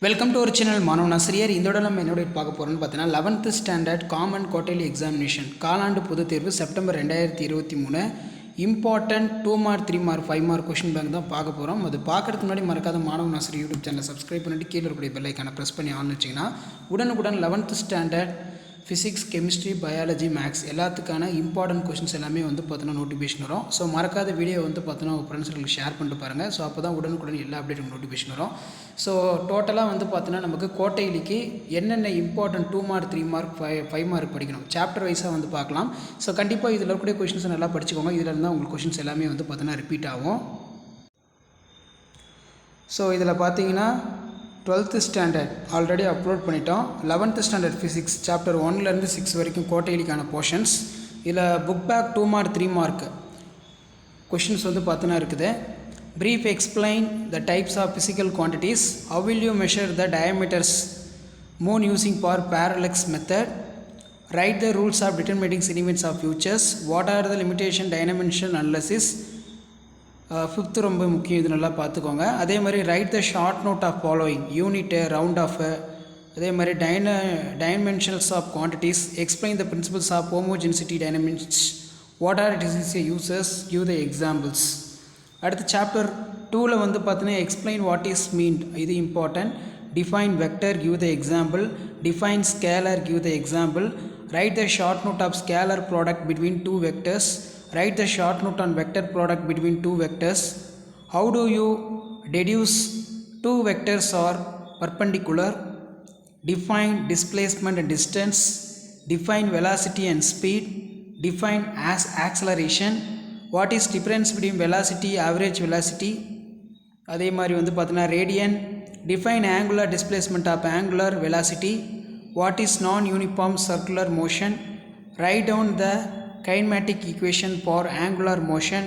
Welcome to ஒரு channel மாணவன் ஆசிரியர். இதோட நம்ம என்னோட பார்க்க போகிறோம்னு பார்த்தீங்கன்னா 11th standard common quarterly examination காலாண்டு பொதுத் தேர்வு September 2023 important 2 mark 3 mark 5 mark question bank தான் பார்க்க போகிறோம். அது பார்க்குறதுக்கு முன்னாடி மறக்காத மாணவன் ஆசிரியர் யூடியூப் சேனலை சப்ஸ்கிரைப் பண்ணிட்டு கீழே இருக்கக்கூடிய பெல் ஐக்கானை ப்ரெஸ் பண்ணி ஆன் வச்சிங்கன்னா உடனுக்குடன் 11th standard physics, chemistry, biology, maths எல்லாத்துக்கான இம்பார்ட்டன்ட் கொஷின்ஸ் எல்லாமே வந்து பார்த்தீங்கன்னா நோட்டிஃபிகேஷன் வரும். ஸோ மறக்காத வீடியோ வந்து பார்த்தீங்கன்னா உங்கள் ஃப்ரெண்ட்ஸ்களுக்கு ஷேர் பண்ணிட்டு பாருங்கள். ஸோ அப்போ தான் உடனுக்குடன் எல்லா அப்டேட்டும் நோட்டிஃபிகேஷன் வரும். ஸோ டோட்டலாக வந்து பார்த்தீங்கன்னா நமக்கு குவார்ட்டர்லிக்கு என்னென்ன இம்பார்ட்டன்ட் 2 மார்க் 3 மார்க் 5 மார்க் படிக்கணும் சாப்டர் வைஸாக வந்து பார்க்கலாம். ஸோ கண்டிப்பாக இதில் இருக்கக்கூடிய கொஷின்ஸை நல்லா படிச்சுக்கோங்க. இதில் இருந்தால் உங்களுக்கு கொஷின்ஸ் எல்லாமே வந்து பார்த்தீங்கன்னா ரிப்பீட் ஆகும். ஸோ இதில் பார்த்தீங்கன்னா 12th ஸ்டாண்டர்ட் ஆல்ரெடி அப்லோட் பண்ணிட்டோம். 11th ஸ்டாண்டர்ட் ஃபிசிக்ஸ் சாப்டர் 1லேருந்து 6 வரைக்கும் குவார்ட்டர்லிக்கான போர்ஷன்ஸ். இதில் book back 2 mark 3 mark questions வந்து பார்த்தீங்கன்னா இருக்குது. Brief explain the types of physical quantities. How will you measure the diameters moon using parallax method? Write the rules of determining elements of futures. What are the limitation dimension analysis? Fifth ரொம்ப முக்கியம், இது நல்லா பார்த்துக்கோங்க. அதே மாதிரி write the short note of following unit, round off, அதே மாதிரி dimensions of quantities, explain the principles of homogeneity dynamics, what are it is uses, give the examples. அடுத்து சாப்டர் 2ல் வந்து பார்த்தீங்கன்னா எக்ஸ்பிளைன் வாட் இஸ் மீன், இது important. Define vector, give the example. Define scalar, give the example. Write the short note of scalar product between two vectors. Write the short note on vector product between two vectors. How do you deduce two vectors are perpendicular? Define displacement and distance. Define velocity and speed. Define acceleration. What is difference between velocity, average velocity? அதே மாதிரி வந்து பார்த்தீங்கன்னா radian. Define angular displacement of angular velocity. What is non-uniform circular motion? Write down the kinematic equation for angular motion.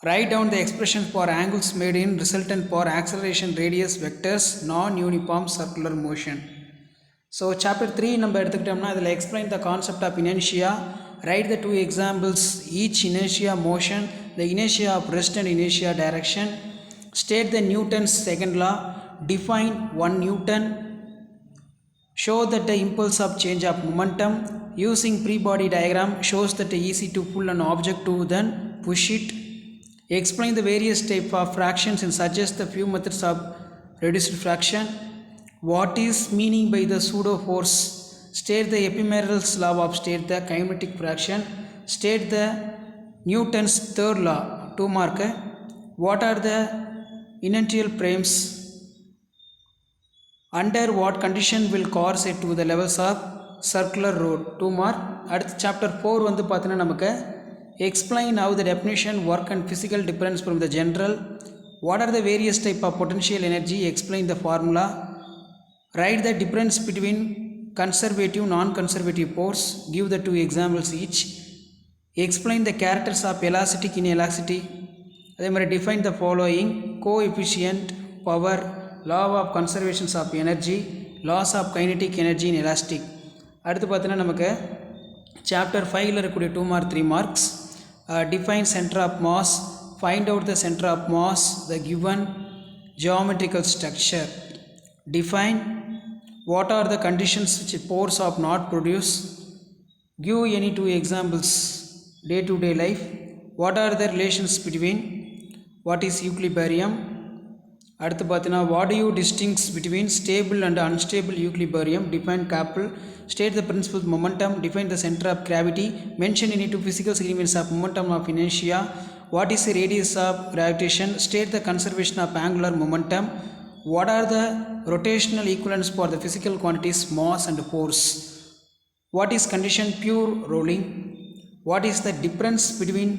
Write down the expression for angles made in resultant for acceleration radius vectors non-uniform circular motion. So chapter 3 நம்ம எடுத்துக்கிட்டோம்னா அதில் explain the concept of inertia. Write the two examples, each inertia motion, the inertia of rest and inertia direction. State the Newton's second law. Define 1 Newton. Show that the impulse of change of momentum using free-body diagram shows that it is easy to pull an object to then push it. Explain the various types of fractions and suggest the few methods of reduced fraction. What is meaning by the pseudo force? State the ephemeral's law of state the kinetic fraction. State the Newton's third law, 2 mark. What are the inertial frames? Under what condition will cars set to the levels of circular road, 2 mark. அடுத்து chapter 4 வந்து பார்த்தீங்கன்னா நமக்கு explain how the definition work and physical difference from the general. What are the various type of potential energy? Explain the formula. Write the difference between conservative non-conservative force. Give the 2 examples each. Explain the characters of elastic inelasticity. அதே மாதிரி define the following: coefficient, power, law of conservation of energy, laws of kinetic energy in elastic. அடுத்து பார்த்தீங்கன்னா நமக்கு chapter 5ல் இருக்கக்கூடிய 2 mark 3 marks. Define centre of mass, find out the centre of mass, the given geometrical structure. Define what are the conditions which force of not produce. Give any 2 examples day to day life. What are the relations between, what is equilibrium. அடுத்து பார்த்தீங்கன்னா what do you distinguish between stable and unstable equilibrium. Define couple. State the principle of momentum. Define the center of gravity. Mention any 2 physical significance of momentum of inertia. What is the radius of gravitation? State the conservation of angular momentum. What are the rotational equivalents for the physical quantities mass and force? What is condition pure rolling? What is the difference between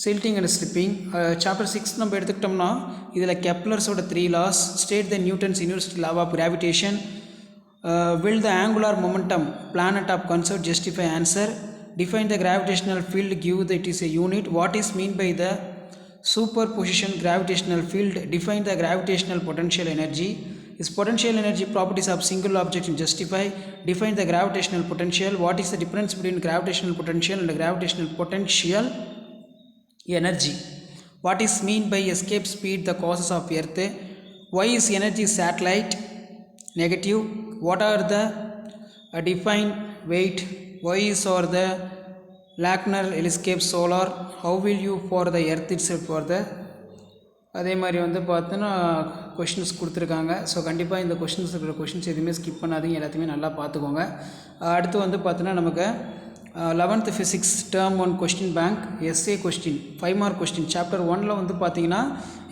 silting and slipping? Chapter 6 நம்ம எடுத்துக்கிட்டோம்னா இதில் கெப்லர்ஸோட 3 laws. State the Newton's universal law of gravitation. Will the angular momentum planet of conserved justify answer? Define the gravitational field, give that it is a unit. What is mean by the superposition gravitational field? Define the gravitational potential energy. Is potential energy properties of single object in justify? Define the gravitational potential. What is the difference between gravitational potential and gravitational potential energy? What is mean by escape speed, the causes of earth? why is energy satellite negative, what are the defined weight, why is or the Lackner escape solar, how will you for the earth itself for the அதே மாதிரி வந்து பார்த்தோன்னா questions கொடுத்துருக்காங்க. So கண்டிப்பாக இந்த questions இருக்கிற questions எதுவுமே skip பண்ணாதீங்க, எல்லாத்தையுமே நல்லா பார்த்துக்கோங்க. அடுத்து வந்து பார்த்தோன்னா நமக்கு 11th physics term 1 question bank essay question 5 mark question chapter 1 வந்து பார்த்தீங்கன்னா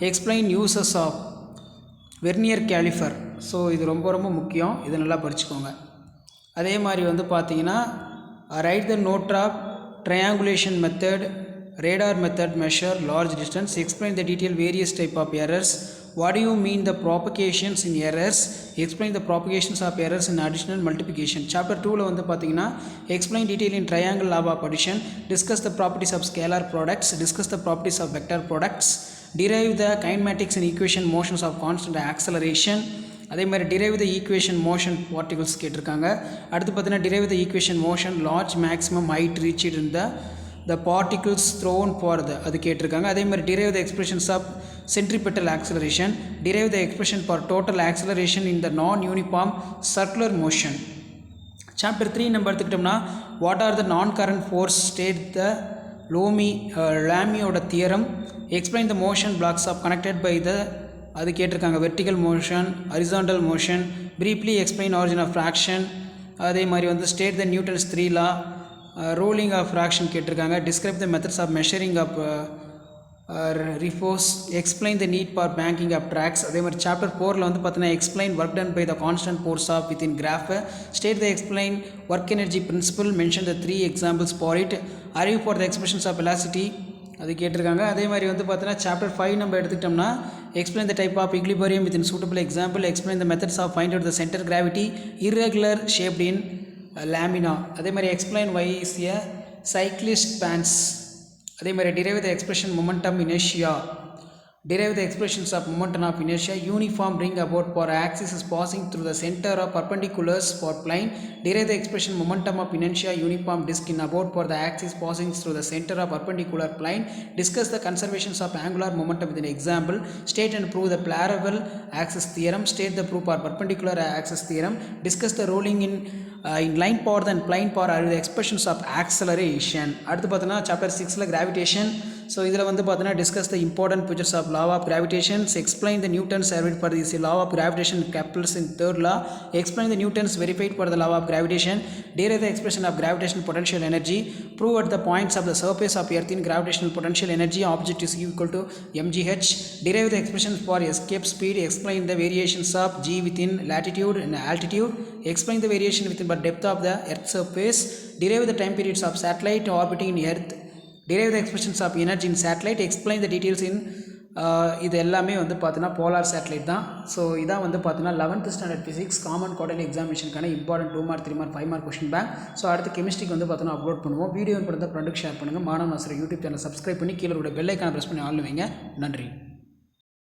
explain uses of vernier calliper. So இது ரொம்ப ரொம்ப முக்கியம், இதை நல்லா படிச்சுக்கோங்க. அதே மாதிரி வந்து பார்த்தீங்கன்னா write the note of triangulation method, radar method measure large distance, explain the detailed various type of errors, what do you mean the propagations in errors, explain the propagations of errors in addition and multiplication. chapter 2 வந்து பார்த்தீங்கன்னா explain detail in triangle law of addition, discuss the properties of scalar products, discuss the properties of vector products, derive the kinematics and equation motions of constant acceleration. அதே மாதிரி derive the equation motion particles கேட்டிருக்காங்க. அடுத்து பார்த்தீங்கன்னா derive the equation motion large maximum height reached in the particles thrown for the அது கேட்டிருக்காங்க. அதே மாதிரி derive the expressions of centripetal acceleration, derive the expression for total acceleration in the non-uniform circular motion. chapter 3 நம்ம எடுத்துக்கிட்டோம்னா what are the non-current force, state the Lamioட theorem, explain the motion blocks of connected by the அது கேட்டிருக்காங்க vertical motion, horizontal motion, briefly explain origin of fraction. அதே மாதிரி வந்து state the Newton's 3 law, rolling of friction கேட்டிருக்காங்க. Describe the methods of measuring of reforce, explain the need for banking of tracks. அதே மாதிரி chapter 4 வந்து பார்த்தீங்கன்னா explain work done by the constant force of with in graph, state the explain work energy principle, mention the 3 examples for it, arrive for the expressions of velocity அது கேட்டிருக்காங்க. அதே மாதிரி வந்து பார்த்தீங்கன்னா சாப்டர் 5 நம்ம எடுத்துக்கிட்டோம்னா explain the type of equilibrium with in suitable example, explain the methods of find out the centre gravity irregular shaped in lamina. அதே மாதிரி explain why is a cyclist pants. அதே மாதிரி derive the expression momentum inertia, derive the expressions of momentum of inertia, uniform ring about for axis is passing through the center of perpendiculars for plane, derive the expression momentum of inertia, uniform disk in about for the axis passing through the center of perpendicular plane, discuss the conservations of angular momentum with an example, state and prove the parallel axis theorem, state the proof for perpendicular axis theorem, discuss the rolling in line power and plane power are the expressions of acceleration. அடுத்து பார்த்தோன்னா chapter 6 gravitation. So இதில் வந்து பார்த்தோன்னா discuss the important features of law of gravitation, explain the Newton's verified for this law of gravitation capitals in third law, explain the Newton's verified for the law of gravitation, derive the expression of gravitational potential energy, prove at the points of the surface of earth in gravitational potential energy object is equal to mgh, derive the expressions for escape speed, explain the variations of g within latitude and altitude, explain the variation within the depth of the earth surface, derive the time periods of satellite orbiting in earth, derive the expressions of energy in satellite, explain the details in இது எல்லாமே வந்து பார்த்தீங்கன்னா polar satellite தான். So இதான் வந்து பார்த்தீங்கன்னா 11th standard physics common quarterly எக்ஸாமினேஷனுக்கான important 2 mark 3 mark 5 mark question bank. So அடுத்து கெமிஸ்ட்ரிக்கு வந்து பார்த்தீங்கன்னா அப்லோட் பண்ணுவோம். வீடியோ பண்ணுறது ஃப்ரெண்டுக்கு ஷேர் பண்ணுங்கள். மாணவ நாசர் யூடியூப் சேனல் சப்ஸ்கிரைப் பண்ணி கீழே பெல் ஐக்கானை ப்ரெஸ் பண்ணி ஆள் வைங்க. நன்றி.